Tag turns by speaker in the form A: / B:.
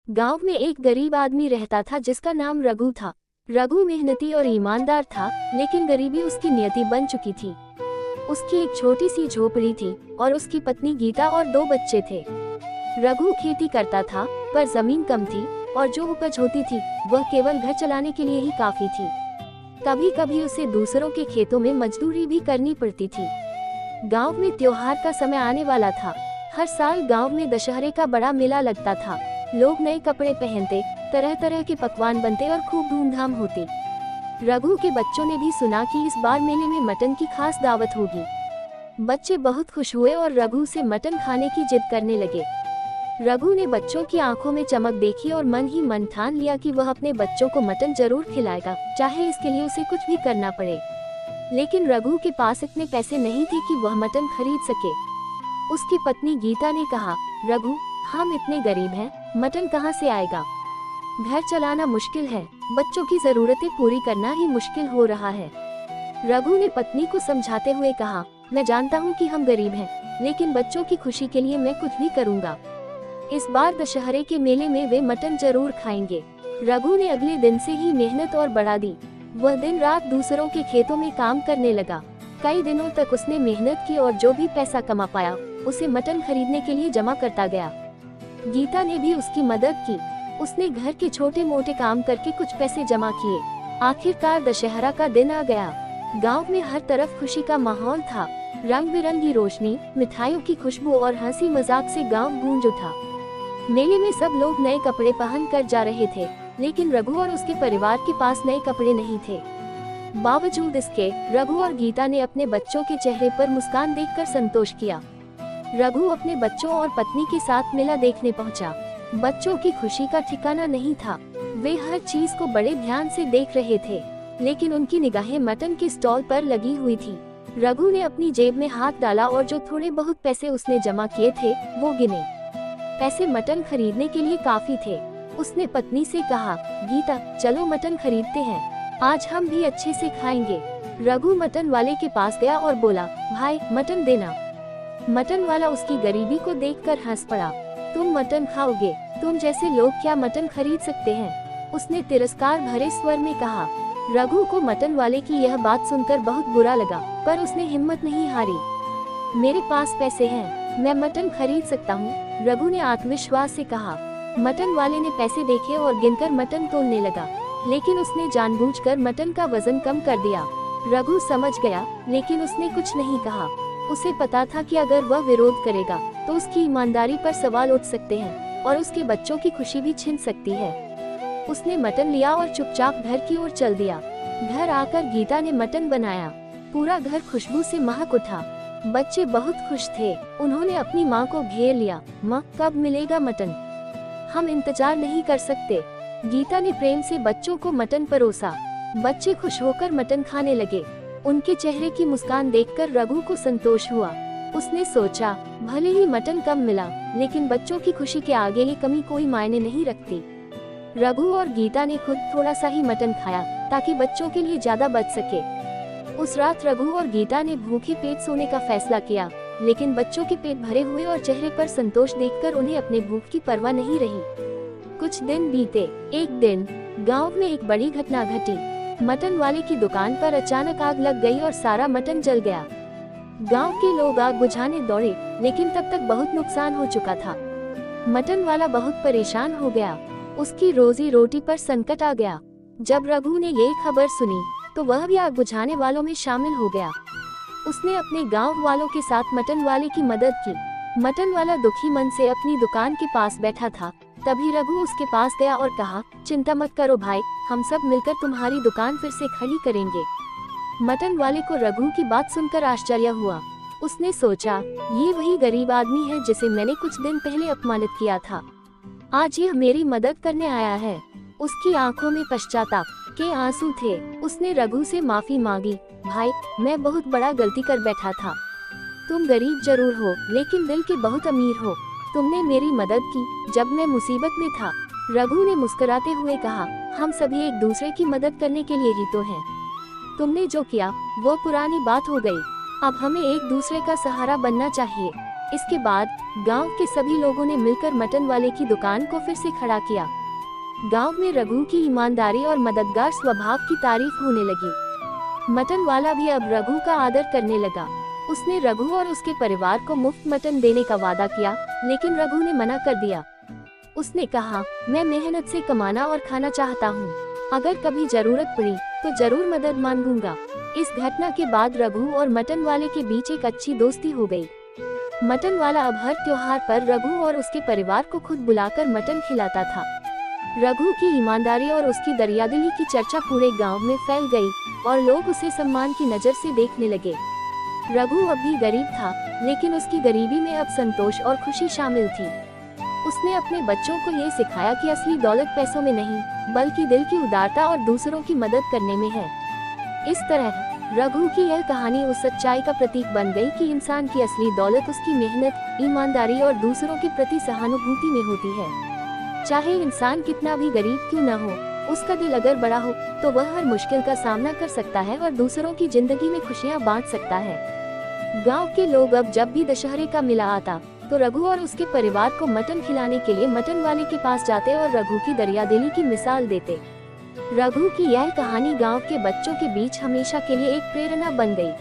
A: गांव में एक गरीब आदमी रहता था जिसका नाम रघु था। रघु मेहनती और ईमानदार था, लेकिन गरीबी उसकी नियति बन चुकी थी। उसकी एक छोटी सी झोपड़ी थी और उसकी पत्नी गीता और 2 बच्चे थे। रघु खेती करता था, पर जमीन कम थी और जो उपज होती थी वह केवल घर चलाने के लिए ही काफी थी। कभी कभी उसे दूसरों के खेतों में मजदूरी भी करनी पड़ती थी। गांव में त्योहार का समय आने वाला था। हर साल गांव में दशहरे का बड़ा मेला लगता था। लोग नए कपड़े पहनते, तरह तरह के पकवान बनते और खूब धूमधाम होती। रघु के बच्चों ने भी सुना कि इस बार मेले में मटन की खास दावत होगी। बच्चे बहुत खुश हुए और रघु से मटन खाने की जिद करने लगे। रघु ने बच्चों की आंखों में चमक देखी और मन ही मन ठान लिया कि वह अपने बच्चों को मटन जरूर खिलाएगा, चाहे इसके लिए उसे कुछ भी करना पड़े। लेकिन रघु के पास इतने पैसे नहीं थे कि वह मटन खरीद सके। उसकी पत्नी गीता ने कहा, रघु, हम इतने गरीब हैं, मटन कहाँ से आएगा? घर चलाना मुश्किल है, बच्चों की जरूरतें पूरी करना ही मुश्किल हो रहा है। रघु ने पत्नी को समझाते हुए कहा, मैं जानता हूँ कि हम गरीब हैं, लेकिन बच्चों की खुशी के लिए मैं कुछ भी करूँगा। इस बार दशहरे के मेले में वे मटन जरूर खाएंगे। रघु ने अगले दिन से ही मेहनत और बढ़ा दी। वह दिन रात दूसरों के खेतों में काम करने लगा। कई दिनों तक उसने मेहनत की और जो भी पैसा कमा पाया उसे मटन खरीदने के लिए जमा करता गया। गीता ने भी उसकी मदद की। उसने घर के छोटे मोटे काम करके कुछ पैसे जमा किए। आखिरकार दशहरा का दिन आ गया। गांव में हर तरफ खुशी का माहौल था। रंग बिरंगी रोशनी, मिठाइयों की खुशबू और हंसी मजाक से गांव गूंज उठा। मेले में सब लोग नए कपड़े पहन कर जा रहे थे, लेकिन रघु और उसके परिवार के पास नए कपड़े नहीं थे। बावजूद इसके रघु और गीता ने अपने बच्चों के चेहरे पर मुस्कान देखकर संतोष किया। रघु अपने बच्चों और पत्नी के साथ मेला देखने पहुंचा। बच्चों की खुशी का ठिकाना नहीं था। वे हर चीज को बड़े ध्यान से देख रहे थे, लेकिन उनकी निगाहें मटन के स्टॉल पर लगी हुई थी। रघु ने अपनी जेब में हाथ डाला और जो थोड़े बहुत पैसे उसने जमा किए थे वो गिने। पैसे मटन खरीदने के लिए काफी थे। उसने पत्नी से कहा, गीता, चलो मटन खरीदते हैं, आज हम भी अच्छे से खाएंगे। रघु मटन वाले के पास गया और बोला, भाई, मटन देना। मटन वाला उसकी गरीबी को देखकर हंस पड़ा। तुम मटन खाओगे? तुम जैसे लोग क्या मटन खरीद सकते हैं? उसने तिरस्कार भरे स्वर में कहा। रघु को मटन वाले की यह बात सुनकर बहुत बुरा लगा, पर उसने हिम्मत नहीं हारी। मेरे पास पैसे हैं, मैं मटन खरीद सकता हूँ, रघु ने आत्मविश्वास से कहा। मटन वाले ने पैसे देखे और गिनकर मटन तोलने लगा, लेकिन उसने जानबूझकर मटन का वजन कम कर दिया। रघु समझ गया, लेकिन उसने कुछ नहीं कहा। उसे पता था कि अगर वह विरोध करेगा तो उसकी ईमानदारी पर सवाल उठ सकते हैं और उसके बच्चों की खुशी भी छिन सकती है। उसने मटन लिया और चुपचाप घर की ओर चल दिया। घर आकर गीता ने मटन बनाया। पूरा घर खुशबू से महक उठा। बच्चे बहुत खुश थे। उन्होंने अपनी माँ को घेर लिया। माँ, कब मिलेगा मटन? हम इंतजार नहीं कर सकते। गीता ने प्रेम से बच्चों को मटन परोसा। बच्चे खुश होकर मटन खाने लगे। उनके चेहरे की मुस्कान देखकर रघु को संतोष हुआ। उसने सोचा, भले ही मटन कम मिला, लेकिन बच्चों की खुशी के आगे ये कमी कोई मायने नहीं रखती। रघु और गीता ने खुद थोड़ा सा ही मटन खाया ताकि बच्चों के लिए ज्यादा बच सके। उस रात रघु और गीता ने भूखे पेट सोने का फैसला किया, लेकिन बच्चों के पेट भरे हुए और चेहरे पर संतोष देखकर उन्हें अपने भूख की परवाह नहीं रही। कुछ दिन बीते। एक दिन गाँव में एक बड़ी घटना घटी। मटन वाले की दुकान पर अचानक आग लग गई और सारा मटन जल गया। गांव के लोग आग बुझाने दौड़े, लेकिन तब तक बहुत नुकसान हो चुका था। मटन वाला बहुत परेशान हो गया। उसकी रोजी रोटी पर संकट आ गया। जब रघु ने ये खबर सुनी तो वह भी आग बुझाने वालों में शामिल हो गया। उसने अपने गांव वालों के साथ मटन वाले की मदद की। मटन वाला दुखी मन से अपनी दुकान के पास बैठा था। तभी रघु उसके पास गया और कहा, चिंता मत करो भाई, हम सब मिलकर तुम्हारी दुकान फिर से खड़ी करेंगे। मटन वाले को रघु की बात सुनकर आश्चर्य हुआ। उसने सोचा, ये वही गरीब आदमी है जिसे मैंने कुछ दिन पहले अपमानित किया था। आज यह मेरी मदद करने आया है। उसकी आंखों में पश्चाताप के आंसू थे। उसने रघु से माफी मांगी। भाई, मैं बहुत बड़ा गलती कर बैठा था। तुम गरीब जरूर हो, लेकिन दिल के बहुत अमीर हो। तुमने मेरी मदद की जब मैं मुसीबत में था। रघु ने मुस्कुराते हुए कहा, हम सभी एक दूसरे की मदद करने के लिए ही तो हैं। तुमने जो किया वो पुरानी बात हो गई। अब हमें एक दूसरे का सहारा बनना चाहिए। इसके बाद गांव के सभी लोगों ने मिलकर मटन वाले की दुकान को फिर से खड़ा किया। गांव में रघु की ईमानदारी और मददगार स्वभाव की तारीफ होने लगी। मटन वाला भी अब रघु का आदर करने लगा। उसने रघु और उसके परिवार को मुफ्त मटन देने का वादा किया, लेकिन रघु ने मना कर दिया। उसने कहा, मैं मेहनत से कमाना और खाना चाहता हूँ। अगर कभी जरूरत पड़ी तो जरूर मदद मांगूंगा। इस घटना के बाद रघु और मटन वाले के बीच एक अच्छी दोस्ती हो गई। मटन वाला अब हर त्योहार पर रघु और उसके परिवार को खुद बुलाकर मटन खिलाता था। रघु की ईमानदारी और उसकी दरियादिली की चर्चा पूरे गांव में फैल गई और लोग उसे सम्मान की नजर से देखने लगे। रघु अब भी गरीब था, लेकिन उसकी गरीबी में अब संतोष और खुशी शामिल थी। उसने अपने बच्चों को ये सिखाया कि असली दौलत पैसों में नहीं, बल्कि दिल की उदारता और दूसरों की मदद करने में है। इस तरह रघु की यह कहानी उस सच्चाई का प्रतीक बन गई कि इंसान की असली दौलत उसकी मेहनत, ईमानदारी और दूसरों के प्रति सहानुभूति में होती है। चाहे इंसान कितना भी गरीब क्यों न हो, उसका दिल अगर बड़ा हो तो वह हर मुश्किल का सामना कर सकता है और दूसरों की जिंदगी में खुशियां बांट सकता है। गांव के लोग अब जब भी दशहरे का मेला आता तो रघु और उसके परिवार को मटन खिलाने के लिए मटन वाले के पास जाते और रघु की दरियादिली की मिसाल देते। रघु की यह कहानी गांव के बच्चों के बीच हमेशा के लिए एक प्रेरणा बन गई।